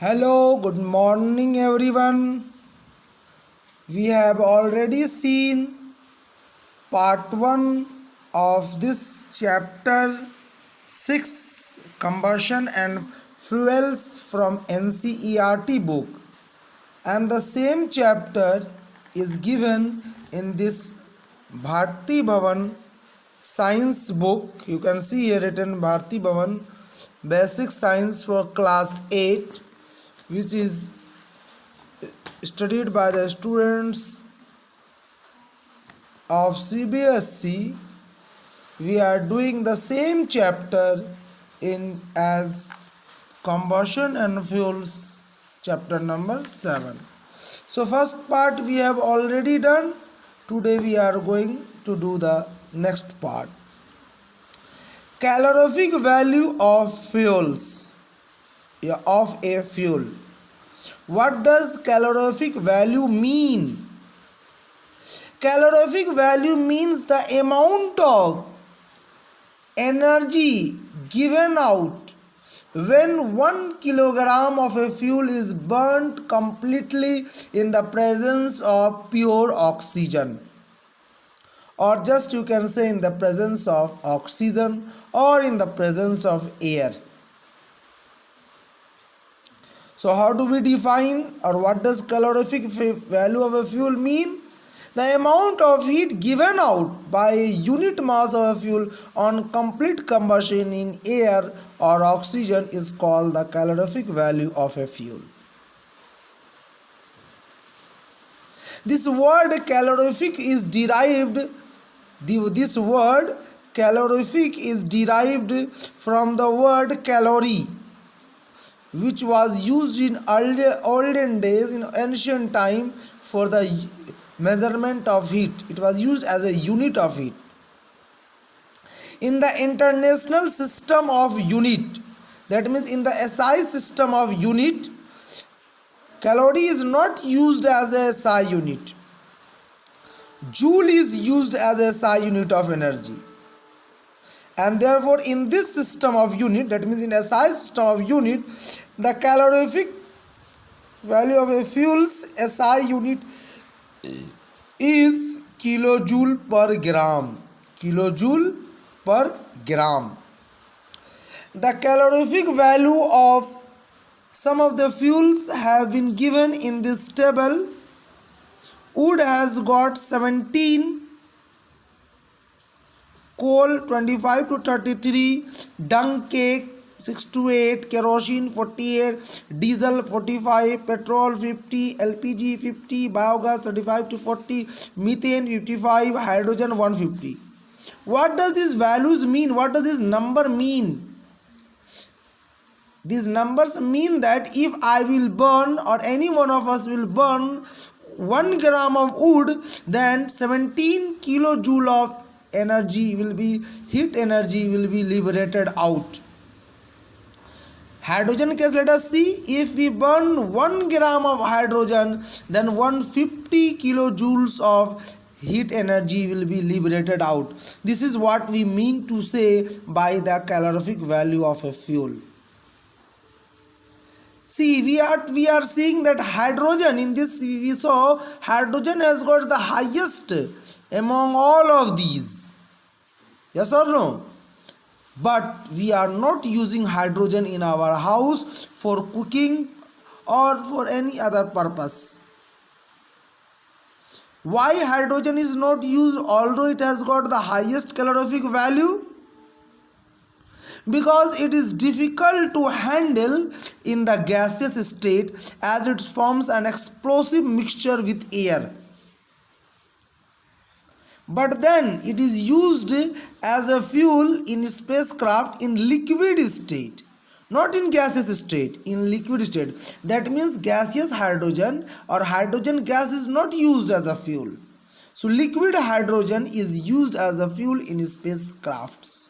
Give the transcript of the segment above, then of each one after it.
Hello, good morning everyone. We have already seen part 1 of this chapter 6 combustion and fuels from NCERT book, and the same chapter is given in this Bharti Bhavan science book. You can see here written Bharti Bhavan basic science for class 8, which is studied by the students of CBSE. We are doing the same chapter in as combustion and fuels, chapter number 7. So first part we have already done. Today we are going to do the next part. Calorific value of fuels, of a fuel. What does calorific value mean? Calorific value means the amount of energy given out when 1 kilogram of a fuel is burnt completely in the presence of pure oxygen, or just you can say in the presence of oxygen or in the presence of air. So how do we define, or what does calorific value of a fuel mean? The amount of heat given out by a unit mass of a fuel on complete combustion in air or oxygen is called the calorific value of a fuel. This word calorific is derived from the word calorie, which was used in olden days, in ancient time, for the measurement of heat. It was used as a unit of heat. In the international system of unit, that means in the SI system of unit, calorie is not used as a SI unit. Joule is used as a SI unit of energy. And therefore in this system of unit, that means in SI system of unit, the calorific value of a fuel's SI unit is kilojoule per gram. Kilojoule per gram. The calorific value of some of the fuels have been given in this table. Wood has got 17, coal 25 to 33, dung cake 6 to 8, kerosene 48, diesel 45, petrol 50, LPG 50, biogas 35 to 40, methane 55, hydrogen 150. What does these values mean? What does this number mean? These numbers mean that if I will burn, or any one of us will burn 1 gram of wood, then 17 kilojoule of energy will be, heat energy will be liberated out. Hydrogen case, let us see. If we burn 1 gram of hydrogen, then 150 kilojoules of heat energy will be liberated out. This is what we mean to say by the calorific value of a fuel. See, we are seeing that hydrogen, in this we saw hydrogen has got the highest among all of these. Yes or no? But we are not using hydrogen in our house for cooking or for any other purpose. Why hydrogen is not used although it has got the highest calorific value? Because it is difficult to handle in the gaseous state, as it forms an explosive mixture with air. But then it is used as a fuel in spacecraft in liquid state, not in gaseous state, in liquid state. That means gaseous hydrogen or hydrogen gas is not used as a fuel. So liquid hydrogen is used as a fuel in spacecrafts.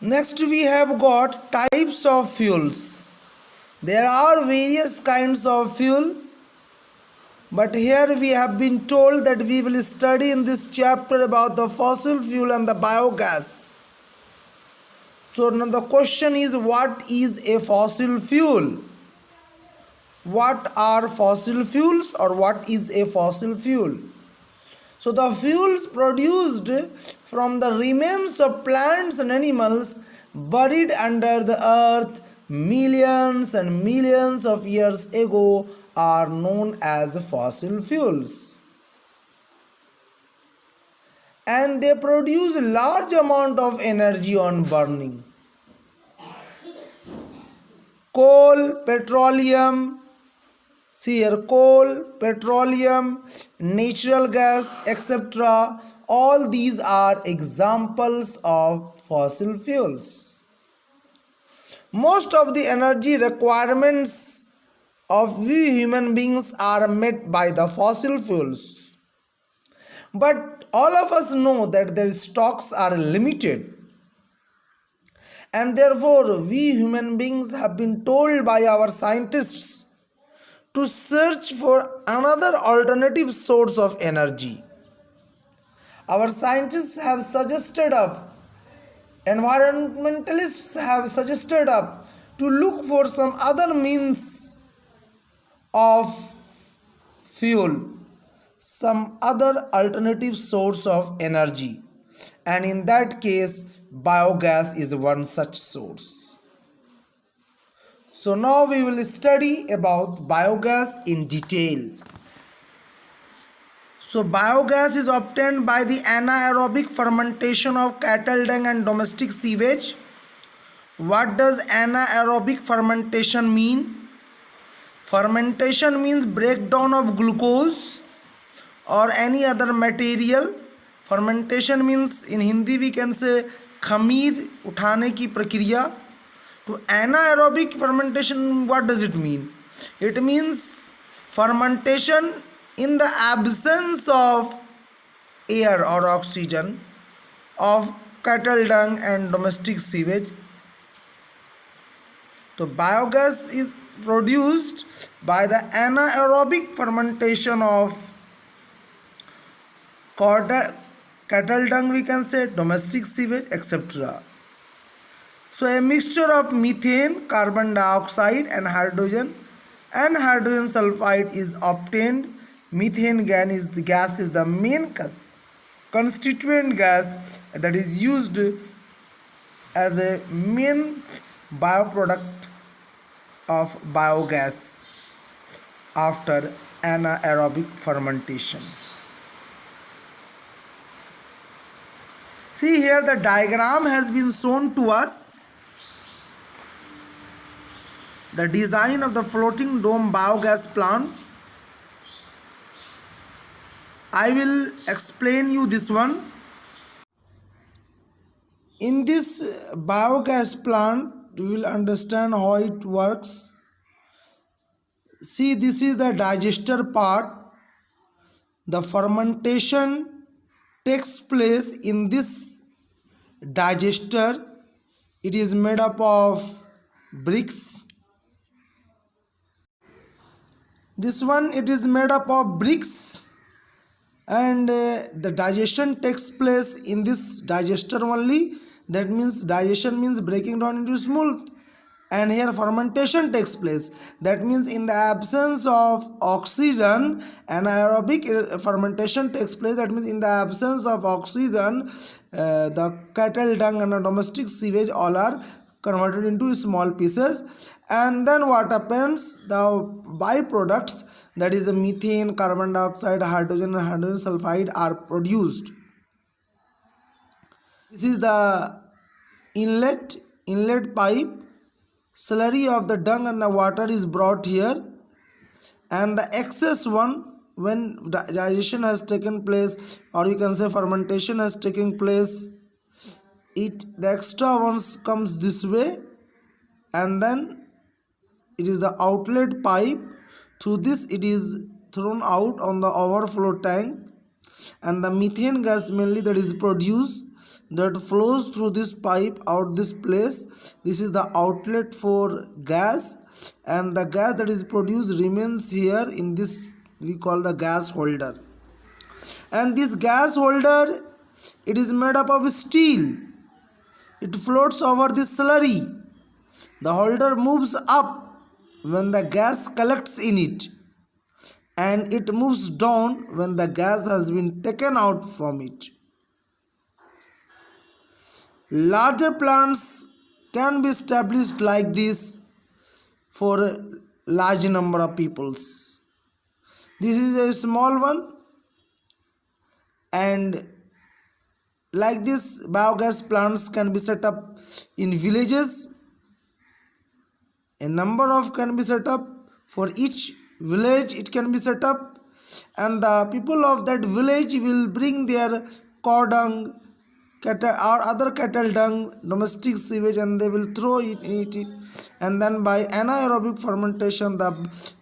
Next we have got types of fuels. There are various kinds of fuel, but here we have been told that we will study in this chapter about the fossil fuel and the biogas. So now the question is, what is a fossil fuel? What are fossil fuels, or what is a fossil fuel? So the fuels produced from the remains of plants and animals buried under the earth millions and millions of years ago are known as fossil fuels. And they produce large amount of energy on burning. Coal, petroleum, see here, coal, petroleum, natural gas, etc. All these are examples of fossil fuels. Most of the energy requirements of we human beings are met by the fossil fuels. But all of us know that their stocks are limited. And therefore, we human beings have been told by our scientists to search for another alternative source of energy. Our scientists have suggested up, environmentalists have suggested up to look for some other means of fuel, some other alternative source of energy, and in that case biogas is one such source. So now we will study about biogas in detail. So biogas is obtained by the anaerobic fermentation of cattle dung and domestic sewage. What does anaerobic fermentation mean? Fermentation means breakdown of glucose or any other material. Fermentation means in Hindi we can say खमीर उठाने की प्रक्रिया. To anaerobic fermentation, what does it mean? It means fermentation in the absence of air or oxygen of cattle dung and domestic sewage. So biogas is produced by the anaerobic fermentation of cattle dung, we can say, domestic sewage, etc. So a mixture of methane, carbon dioxide and hydrogen sulfide is obtained. Methane gas is the main constituent gas that is used as a main bioproduct of biogas after anaerobic fermentation. See here, the diagram has been shown to us. The design of the floating dome biogas plant. I will explain you this one. In this biogas plant, you will understand how it works. See, this is the digester part. The fermentation takes place in this digester. It is made up of bricks. This one, it is made up of bricks, and the digestion takes place in this digester only. That means digestion means breaking down into smooth, and here fermentation takes place. That means in the absence of oxygen, anaerobic fermentation takes place. That means in the absence of oxygen, the cattle dung and the domestic sewage all are converted into small pieces. And then what happens? The byproducts, that is the methane, carbon dioxide, hydrogen and hydrogen sulfide are produced. This is the inlet pipe. Slurry of the dung and the water is brought here, and the excess one, when digestion has taken place, or you can say fermentation has taken place, the extra ones comes this way, and then it is the outlet pipe. Through this it is thrown out on the overflow tank, and the methane gas mainly that is produced, that flows through this pipe out this place. This is the outlet for gas, and the gas that is produced remains here in this, we call the gas holder. And this gas holder, it is made up of steel, It floats over the slurry. The holder moves up when the gas collects in it, and it moves down when the gas has been taken out from it. Larger plants can be established like this for a large number of peoples. This is a small one, and like this biogas plants can be set up in villages. A number of can be set up for each village. It can be set up, and the people of that village will bring their cow dung, cattle or other cattle dung, domestic sewage, and they will throw it in it, and then by anaerobic fermentation the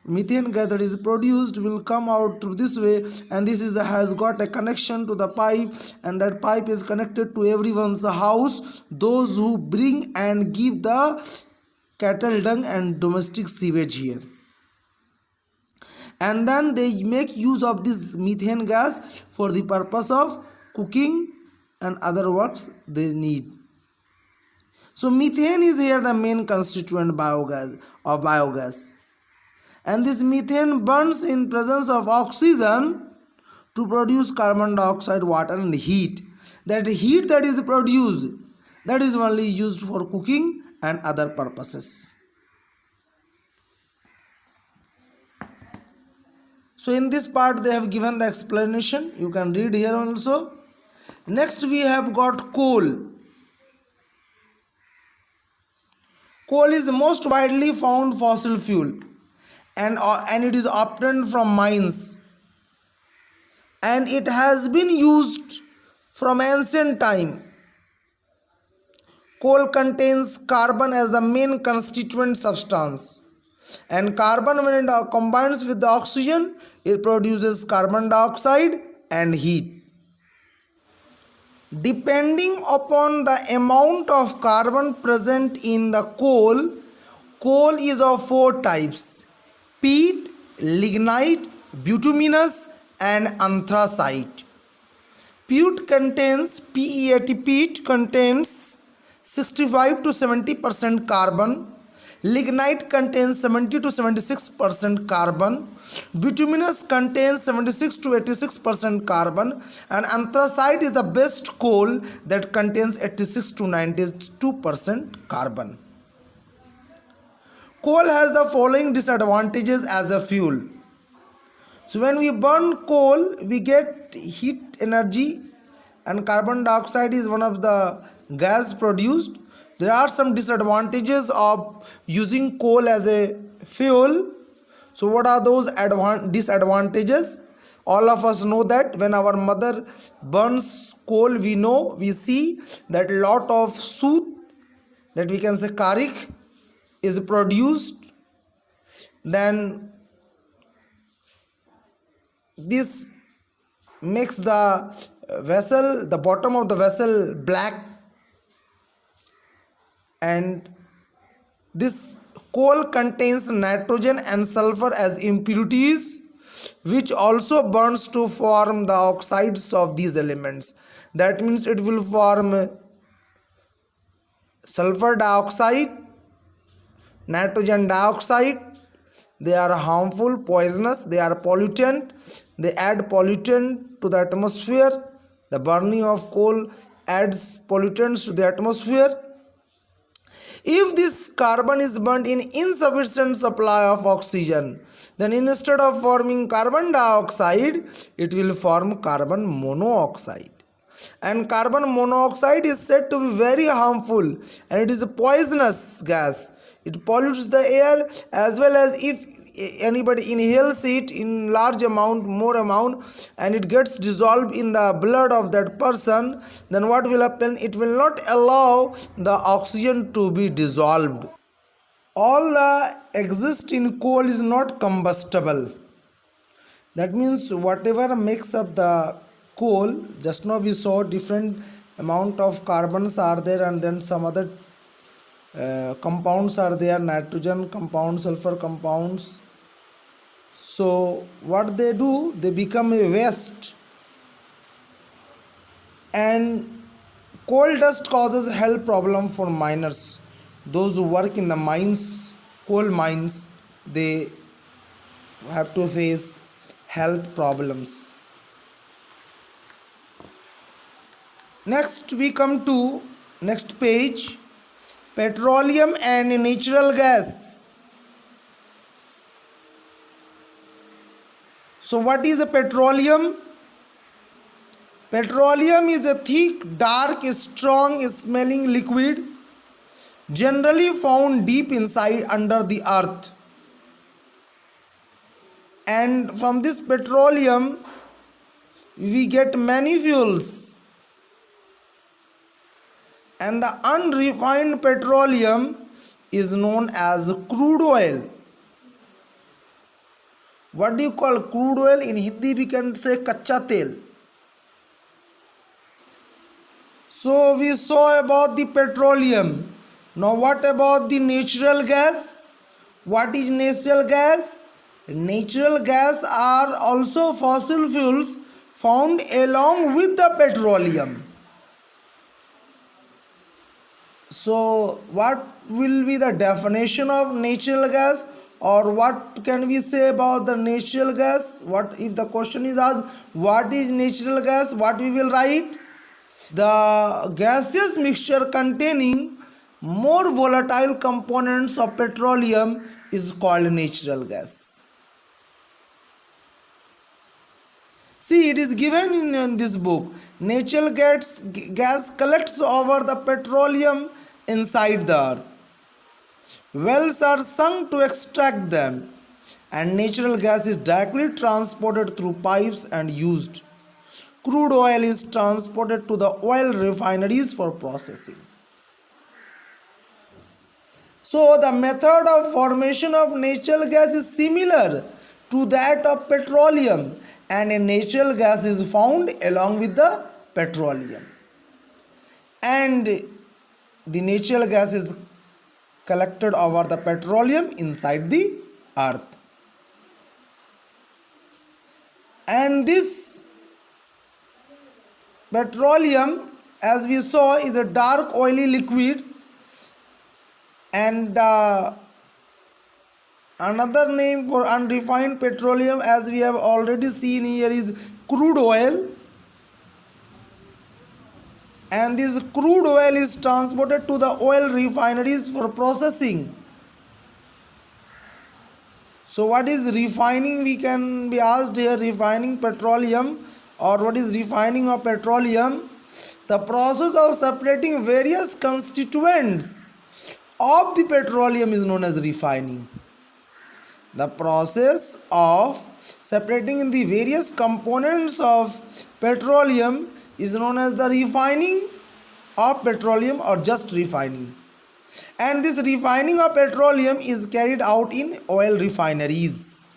methane gas that is produced will come out through this way, and this is has got a connection to the pipe, and that pipe is connected to everyone's house, those who bring and give the cattle dung and domestic sewage here, and then they make use of this methane gas for the purpose of cooking and other works they need. So methane is here the main constituent biogas, and this methane burns in presence of oxygen to produce carbon dioxide, water, and heat. That heat that is produced, that is only used for cooking and other purposes. So in this part they have given the explanation, you can read here also. Next we have got coal. Coal is the most widely found fossil fuel, and it is obtained from mines, and it has been used from ancient time. Coal contains carbon as the main constituent substance, and carbon, when it combines with the oxygen, it produces carbon dioxide and heat. Depending upon the amount of carbon present in the coal is of four types: peat, lignite, bituminous, and anthracite. Peat contains 65 to 70% carbon. Lignite contains 70 to 76% carbon. Bituminous contains 76 to 86% carbon, and anthracite is the best coal that contains 86 to 92% carbon. Coal has the following disadvantages as a fuel. So when we burn coal, we get heat energy, and carbon dioxide is one of the gas produced. There are some disadvantages of using coal as a fuel. So what are those disadvantages? All of us know that when our mother burns coal, we see that lot of soot, that we can say karik, is produced. Then this makes the vessel, the bottom of the vessel, black, and this coal contains nitrogen and sulfur as impurities, which also burns to form the oxides of these elements. That means it will form sulfur dioxide, nitrogen dioxide. They are harmful, poisonous, they are pollutant. They add pollutant to the atmosphere. The burning of coal adds pollutants to the atmosphere. If this carbon is burnt in insufficient supply of oxygen, then instead of forming carbon dioxide, it will form carbon monoxide. And carbon monoxide is said to be very harmful, and it is a poisonous gas. It pollutes the air, as well as if anybody inhales it in large amount, more amount, and it gets dissolved in the blood of that person, then what will happen? It will not allow the oxygen to be dissolved. All the exist in coal is not combustible. That means whatever makes up the coal, just now we saw different amount of carbons are there, and then some other compounds are there, nitrogen compounds, sulfur compounds. So what they do, they become a waste, and Coal dust causes health problem for miners. Those who work in the mines, coal mines, they have to face health problems. Next we come to next page, petroleum and natural gas. So what is a petroleum? Petroleum is a thick, dark, strong smelling liquid generally found deep inside under the earth. And from this petroleum we get many fuels. And the unrefined petroleum is known as crude oil. What do you call crude oil? In Hindi we can say kacha tel. So we saw about the petroleum. Now what about the natural gas? What is natural gas? Natural gas are also fossil fuels found along with the petroleum. So what will be the definition of natural gas, or what can we say about the natural gas? What if the question is asked, what is natural gas? What we will write? The gaseous mixture containing more volatile components of petroleum is called natural gas. See, it is given in this book. Natural gas collects over the petroleum inside the earth. Wells are sunk to extract them, and natural gas is directly transported through pipes and used. Crude oil is transported to the oil refineries for processing. So the method of formation of natural gas is similar to that of petroleum, and a natural gas is found along with the petroleum. And the natural gas is collected over the petroleum inside the earth. And this petroleum, as we saw, is a dark oily liquid, and another name for unrefined petroleum, as we have already seen here, is crude oil. And this crude oil is transported to the oil refineries for processing. So what is refining? We can be asked here, refining petroleum, or what is refining of petroleum? The process of separating various constituents of the petroleum is known as refining. The process of separating in the various components of petroleum is known as the refining of petroleum, or just refining. And this refining of petroleum is carried out in oil refineries.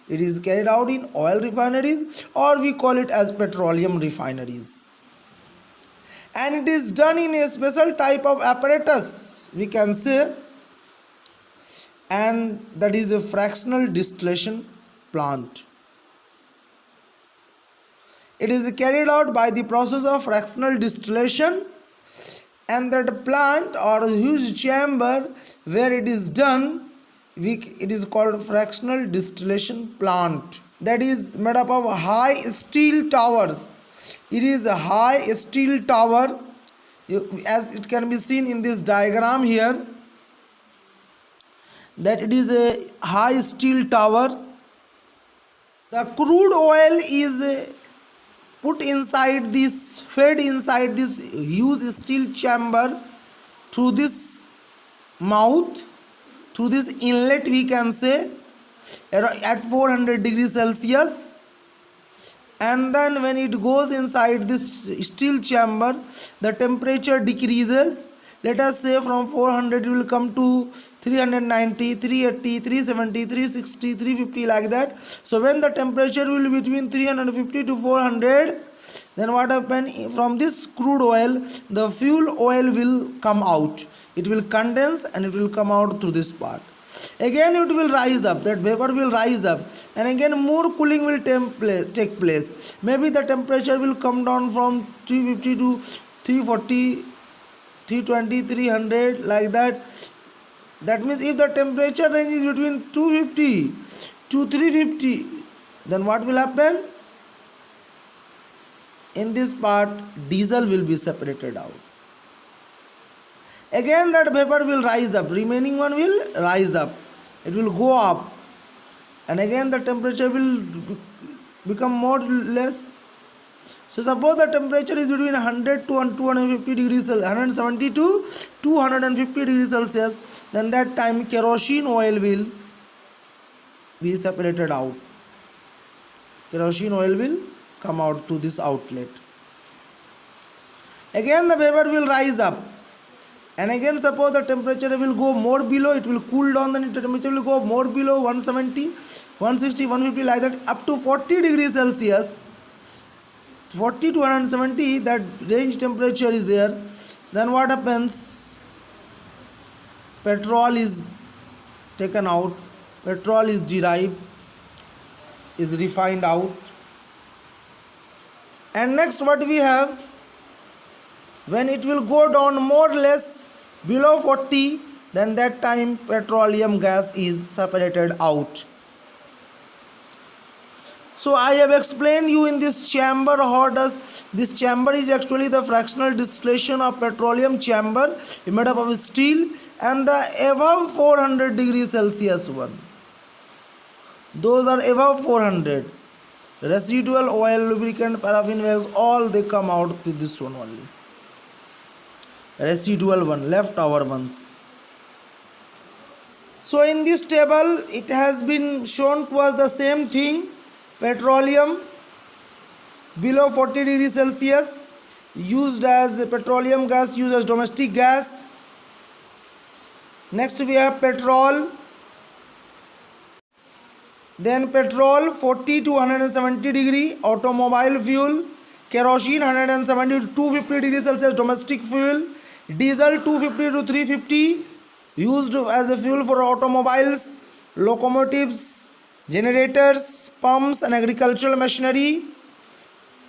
It is carried out in oil refineries, or we call it as petroleum refineries. And it is done in a special type of apparatus, we can say, and that is a fractional distillation plant. It is carried out by the process of fractional distillation, and that plant or huge chamber where it is done, it is called fractional distillation plant. That is made up of high steel towers. It is a high steel tower, as it can be seen in this diagram here, that it is a high steel tower. The crude oil is put inside this, fed inside this huge steel chamber through this mouth, through this inlet, we can say, at 400 degrees Celsius. And then when it goes inside this steel chamber, the temperature decreases. Let us say from 400 it will come to 390, 380, 370, 360, 350, like that. So when the temperature will be between 350 to 400, then what happens? From this crude oil, the fuel oil will come out. It will condense and it will come out through this part. Again it will rise up, that vapor will rise up, and again more cooling will take place. Maybe the temperature will come down from 350 to 340, 320, 300, like that. That means if the temperature range is between 250 to 350, then what will happen? In this part, diesel will be separated out. Again that vapor will rise up, remaining one will rise up, it will go up, and again the temperature will become more less. So suppose the temperature is between 100 to 250 degrees Celsius, 170 to 250 degrees Celsius, then that time kerosene oil will be separated out. Kerosene oil will come out to this outlet. Again the vapor will rise up, and again suppose the temperature will go more below, it will cool down, then the temperature will go more below 170, 160, 150, like that, up to 40 degrees Celsius. 40 to 170, that range temperature is there. Then what happens? Petrol is taken out, petrol is derived, is refined out. And next what we have, when it will go down more or less below 40, then that time petroleum gas is separated out. So I have explained you in this chamber how does this chamber is actually the fractional distillation of petroleum chamber made up of steel, and the above 400 degrees Celsius one, those are above 400. Residual oil, lubricant, paraffin wax, all they come out to this one only. Residual one, leftover ones. So in this table it has been shown to us the same thing. Petroleum below 40 degrees Celsius used as petroleum gas, used as domestic gas. Next we have petrol. Then petrol 40 to 170 degree automobile fuel. Kerosene 170 to 250 degrees Celsius domestic fuel. Diesel 250 to 350 used as a fuel for automobiles, locomotives, generators, pumps and agricultural machinery.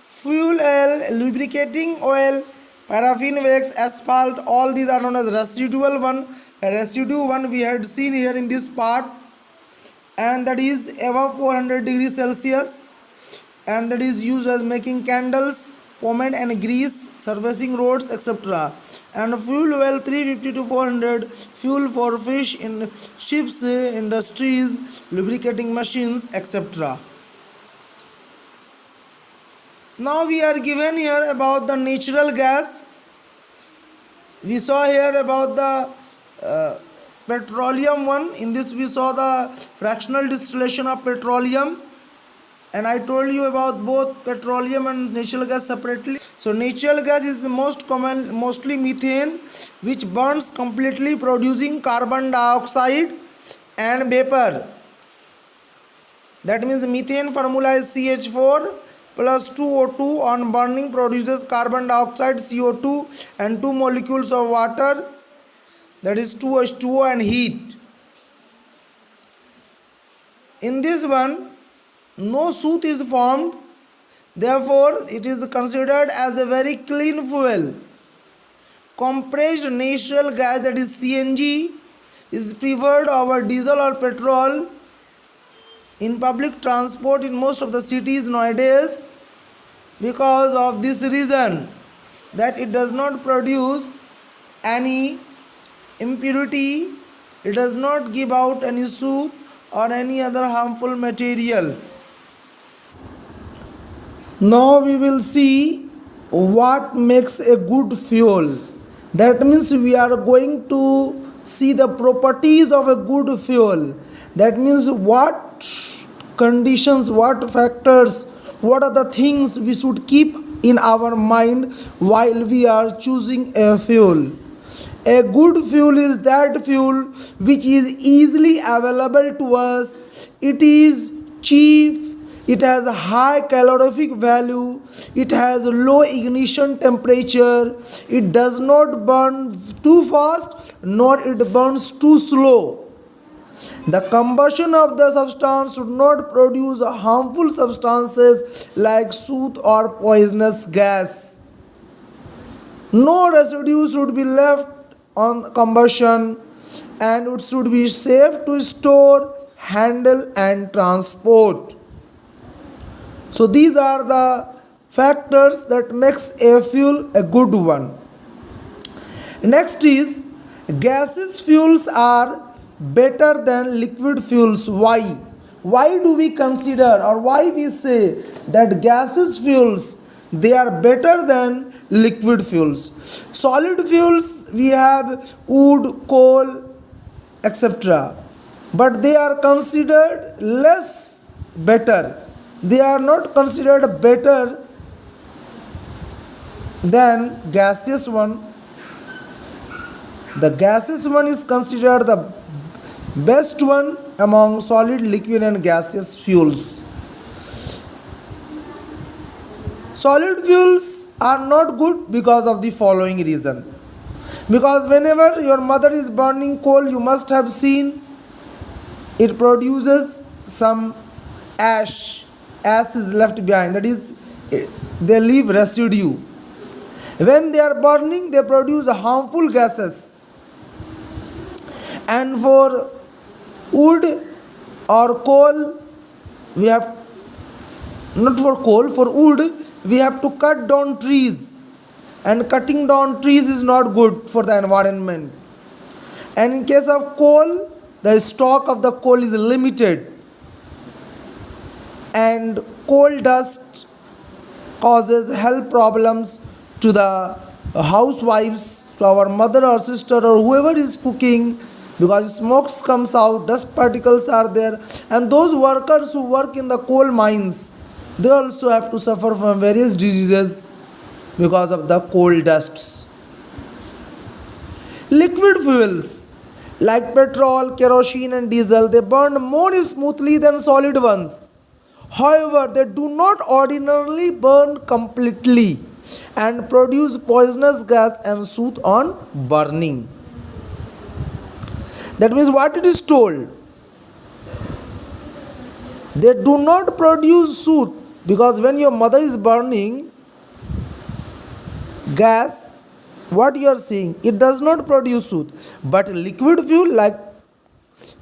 Fuel oil, lubricating oil, paraffin wax, asphalt, all these are known as residual one. Residue one we had seen here in this part, and that is above 400 degrees Celsius, and that is used as making candles, pomade and grease, servicing roads, etc. And fuel oil 350 to 400, fuel for fish in ships, industries, lubricating machines, etc. Now we are given here about the natural gas. We saw here about the petroleum one. In this we saw the fractional distillation of petroleum, and I told you about both petroleum and natural gas separately. So natural gas is the most common, mostly methane, which burns completely, producing carbon dioxide and vapor. That means methane formula is CH4 plus 2O2, on burning produces carbon dioxide, CO2 and 2 molecules of water, that is 2H2O, and heat. In this one no soot is formed, therefore it is considered as a very clean fuel. Compressed natural gas, that is CNG, is preferred over diesel or petrol in public transport in most of the cities nowadays, because of this reason, that it does not produce any impurity, it does not give out any soot or any other harmful material. Now we will see what makes a good fuel. That means we are going to see the properties of a good fuel. That means what conditions, what factors, what are the things we should keep in our mind while we are choosing a fuel. A good fuel is that fuel which is easily available to us, it is cheap, it has a high calorific value, it has a low ignition temperature, it does not burn too fast nor it burns too slow. The combustion of the substance should not produce harmful substances like soot or poisonous gas. No residue should be left on combustion, and it should be safe to store, handle, and transport. So these are the factors that makes a fuel a good one. Next is gaseous fuels are better than liquid fuels. Why? Why do we consider, or why we say that gaseous fuels they are better than liquid fuels? Solid fuels we have wood, coal, etc. But they are considered less better. They are not considered better than gaseous one. The gaseous one is considered the best one among solid, liquid, and gaseous fuels. Solid fuels are not good because of the following reason. Because whenever your mother is burning coal, you must have seen it produces some ash. Ash is left behind. That is, they leave residue. When they are burning, they produce harmful gases. And for wood or coal, we have not for coal, for wood, we have to cut down trees, and cutting down trees is not good for the environment. And in case of coal, the stock of the coal is limited, and coal dust causes health problems to the housewives, to our mother or sister or whoever is cooking, because smokes comes out, dust particles are there, and those workers who work in the coal mines, they also have to suffer from various diseases because of the coal dusts. Liquid fuels like petrol, kerosene, and diesel, they burn more smoothly than solid ones. However, they do not ordinarily burn completely and produce poisonous gas and soot on burning. That means what it is told, they do not produce soot, because when your mother is burning gas, what you are seeing, it does not produce soot. But liquid fuel like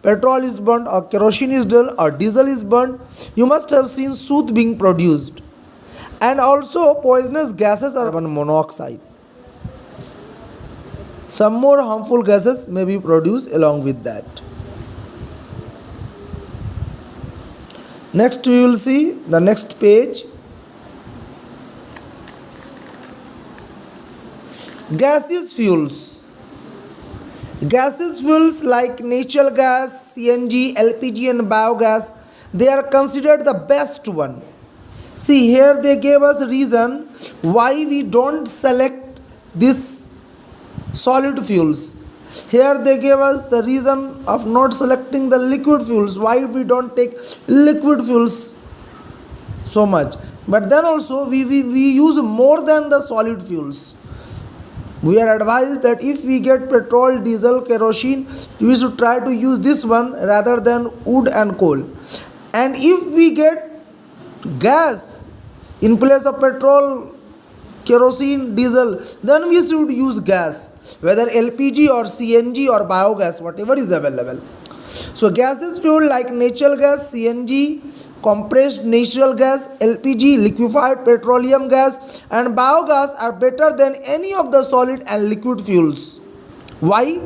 petrol is burnt or kerosene is done or diesel is burnt, you must have seen soot being produced. And also poisonous gases are carbon monoxide. Some more harmful gases may be produced along with that. Next we will see the next page. Gaseous fuels. Gaseous fuels like natural gas, CNG, LPG, and biogas, they are considered the best one. See, here they gave us a reason why we don't select this solid fuels. Here they gave us the reason of not selecting the liquid fuels, why we don't take liquid fuels so much. But then also we use more than the solid fuels. We are advised that if we get petrol, diesel, kerosene, we should try to use this one rather than wood and coal. And if we get gas in place of petrol, kerosene, diesel, then we should use gas, whether LPG or CNG or biogas, whatever is available. So gases fuel like natural gas, CNG, compressed natural gas, LPG, liquefied petroleum gas, and biogas are better than any of the solid and liquid fuels. Why?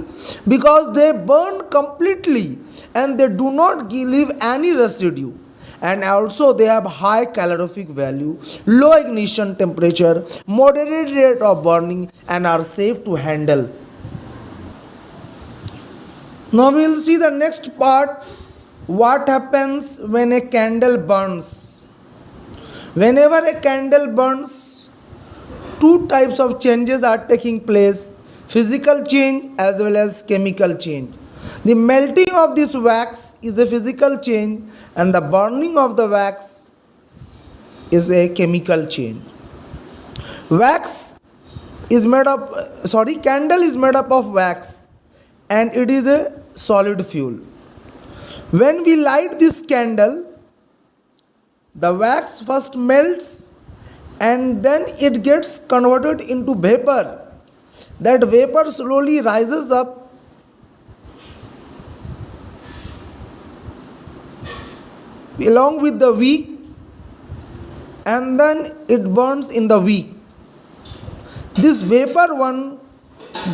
Because they burn completely and they do not leave any residue. And also they have high calorific value, low ignition temperature, moderate rate of burning, and are safe to handle. Now we will see the next part, what happens when a candle burns. Whenever a candle burns, two types of changes are taking place, physical change as well as chemical change. The melting of this wax is a physical change, and the burning of the wax is a chemical change. Candle is made up of wax, and it is a solid fuel. When we light this candle, the wax first melts and then it gets converted into vapor, that vapor slowly rises up along with the wick, and then it burns in the wick. This vapor one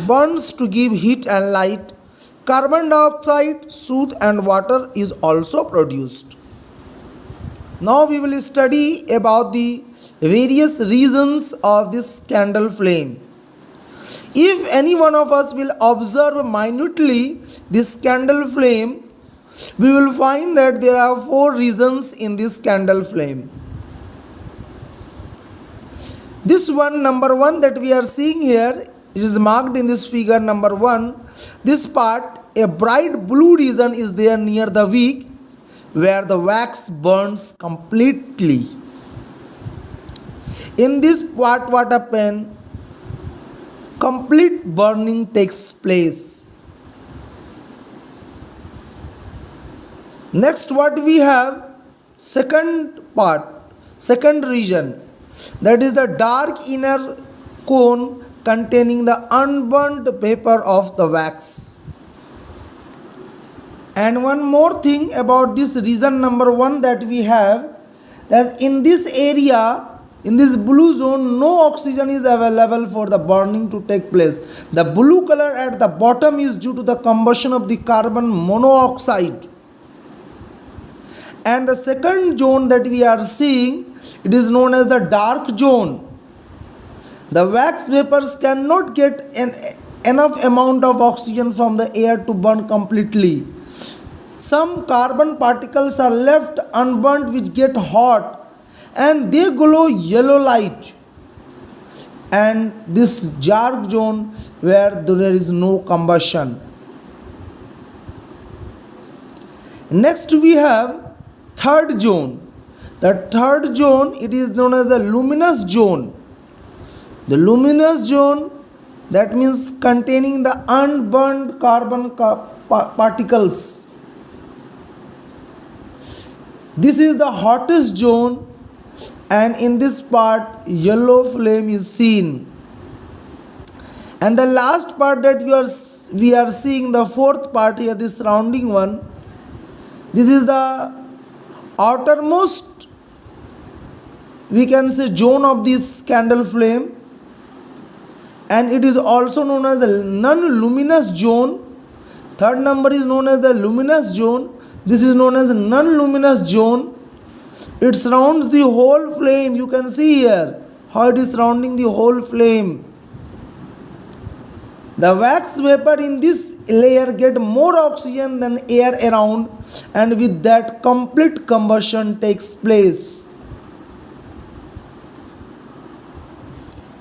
burns to give heat and light. Carbon dioxide, soot and water is also produced. Now we will study about the various reasons of this candle flame. If any one of us will observe minutely this candle flame, we will find that there are 4 reasons in this candle flame. This one, number 1 that we are seeing here, it is marked in this figure number 1. This part, a bright blue region is there near the wick where the wax burns completely. In this part, what happens? Complete burning takes place. Next, what we have? Second part, second region, that is the dark inner cone containing the unburnt vapor of the wax. And one more thing about this reason number 1 that we have, that in this area, in this blue zone, no oxygen is available for the burning to take place. The blue color at the bottom is due to the combustion of the carbon monoxide. And the second zone that we are seeing, it is known as the dark zone. The wax vapors cannot get enough amount of oxygen from the air to burn completely. Some carbon particles are left unburnt which get hot and they glow yellow light. And this dark zone where there is no combustion. Next we have third zone. The third zone, it is known as the luminous zone. The luminous zone, that means containing the unburned carbon particles. This is the hottest zone, and in this part yellow flame is seen. And the last part that we are seeing, the fourth part here, this surrounding one, this is the outermost, we can say, zone of this candle flame, and it is also known as the non-luminous zone. Third number is known as the luminous zone. This is known as the non-luminous zone. It surrounds the whole flame. You can see here how it is surrounding the whole flame. The wax vapor in this layer get more oxygen than air around, and with that complete combustion takes place.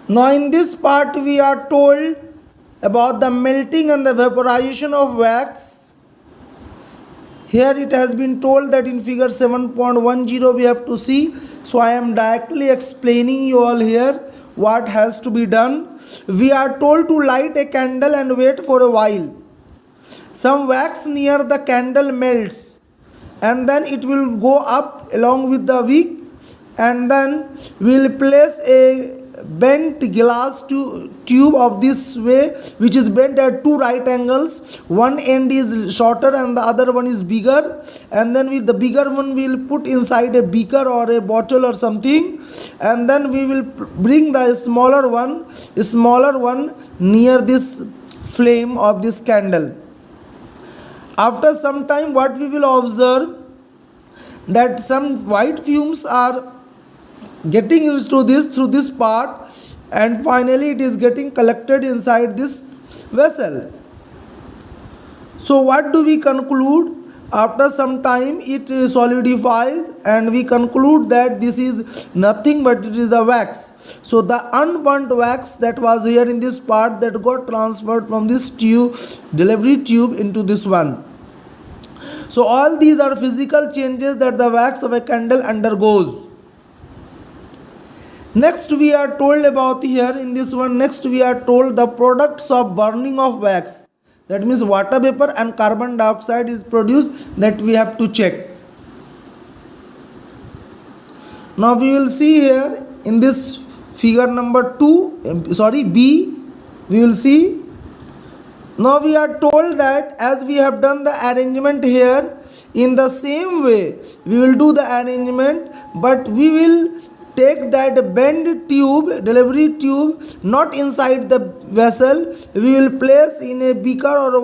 Now in this part we are told about the melting and the vaporization of wax. Here it has been told that in figure 7.10 we have to see. So I am directly explaining you all here what has to be done. We are told to light a candle and wait for a while. Some wax near the candle melts and then it will go up along with the wick, and then we will place a bent glass tube of this way, which is bent at 2 right angles. One end is shorter and the other one is bigger, and then with the bigger one we will put inside a beaker or a bottle or something, and then we will bring the smaller one near this flame of this candle. After some time, what we will observe, that some white fumes are getting into this through this part, and finally it is getting collected inside this vessel. So what do we conclude? After some time it solidifies and we conclude that this is nothing but it is the wax. So the unburnt wax that was here in this part, that got transferred from this tube, delivery tube, into this one. So all these are physical changes that the wax of a candle undergoes. Next we are told about here in this one, next we are told the products of burning of wax. That means water vapor and carbon dioxide is produced, that we have to check. Now we will see here in this figure number B, we will see. Now we are told that as we have done the arrangement here, in the same way we will do the arrangement, but we will take that bend tube, delivery tube, not inside the vessel. We will place in a beaker or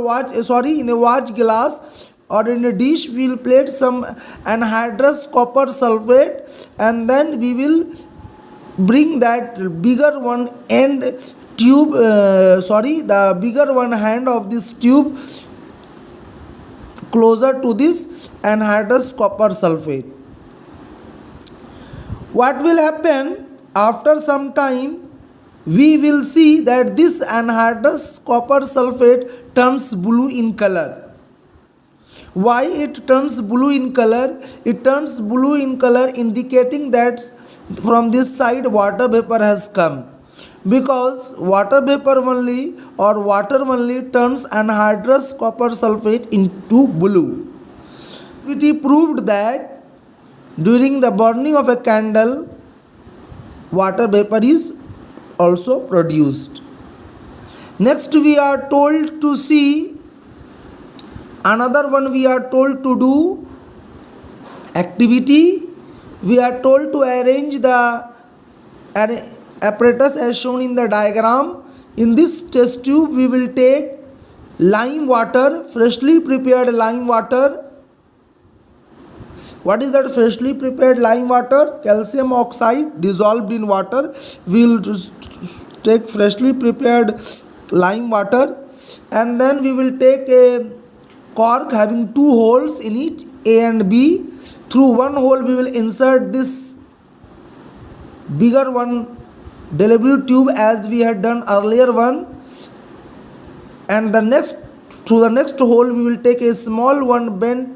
in a watch glass or in a dish. We will place some anhydrous copper sulfate, and then we will bring that bigger one end tube the bigger one hand of this tube closer to this anhydrous copper sulfate. What will happen after some time? We will see that this anhydrous copper sulfate turns blue in color. Why it turns blue in color? It turns blue in color indicating that from this side water vapor has come, because water vapor only or water only turns anhydrous copper sulfate into blue. It proved that during the burning of a candle, water vapor is also produced. Next, we are told to see another one. We are told to do activity. We are told to arrange the apparatus as shown in the diagram. In this test tube, we will take lime water, freshly prepared lime water. What is that freshly prepared lime water? Calcium oxide dissolved in water. We will take freshly prepared lime water, and then we will take a cork having two holes in it, A and B. Through one hole we will insert this bigger one delivery tube as we had done earlier one, and through the next hole we will take a small one bent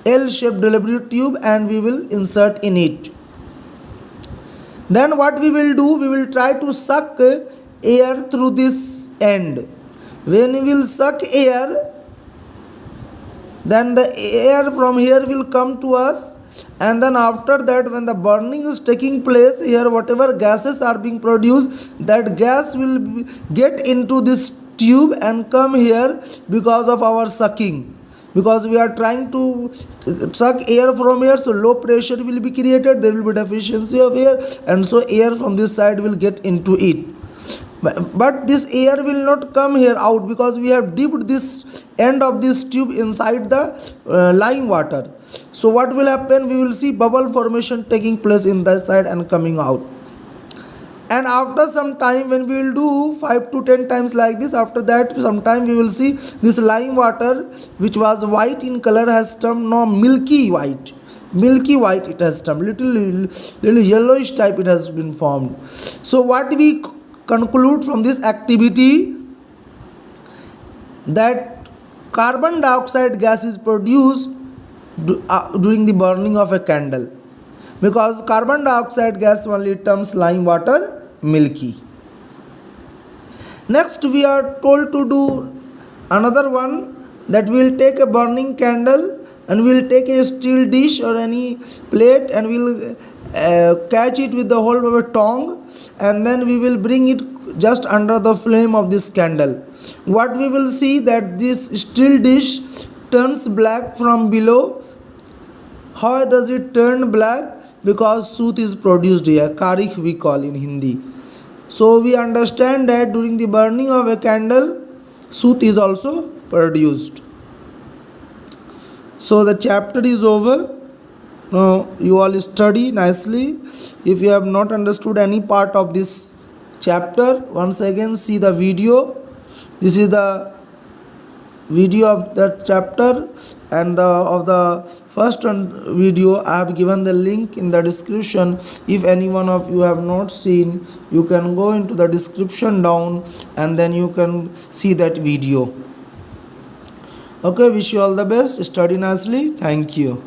L-shaped delivery tube and we will insert in it. Then what we will do, we will try to suck air through this end. When we will suck air, then the air from here will come to us, and then after that when the burning is taking place here, whatever gases are being produced, that gas will get into this tube and come here because of our sucking. Because we are trying to suck air from here, so low pressure will be created, there will be deficiency of air, and so air from this side will get into it. But this air will not come here out because we have dipped this end of this tube inside the lime water. So what will happen? We will see bubble formation taking place in that side and coming out. And after some time, when we will do 5 to 10 times like this, after that sometime we will see this lime water, which was white in color, has turned now milky white. Milky white it has turned, little yellowish type it has been formed. So what we conclude from this activity, that carbon dioxide gas is produced during the burning of a candle, because carbon dioxide gas only turns lime water milky. Next we are told to do another one, that we will take a burning candle and we will take a steel dish or any plate and we will catch it with the hold of a tongue, and then we will bring it just under the flame of this candle. What we will see, that this steel dish turns black from below. How does it turn black? Because soot is produced here, karikh we call in Hindi. So we understand that during the burning of a candle, soot is also produced. So the chapter is over. Now you all study nicely. If you have not understood any part of this chapter, once again see the video. This is the video of that chapter, and of the first video I have given the link in the description. If any one of you have not seen, you can go into the description down and then you can see that video. Okay, wish you all the best. Study nicely. Thank you.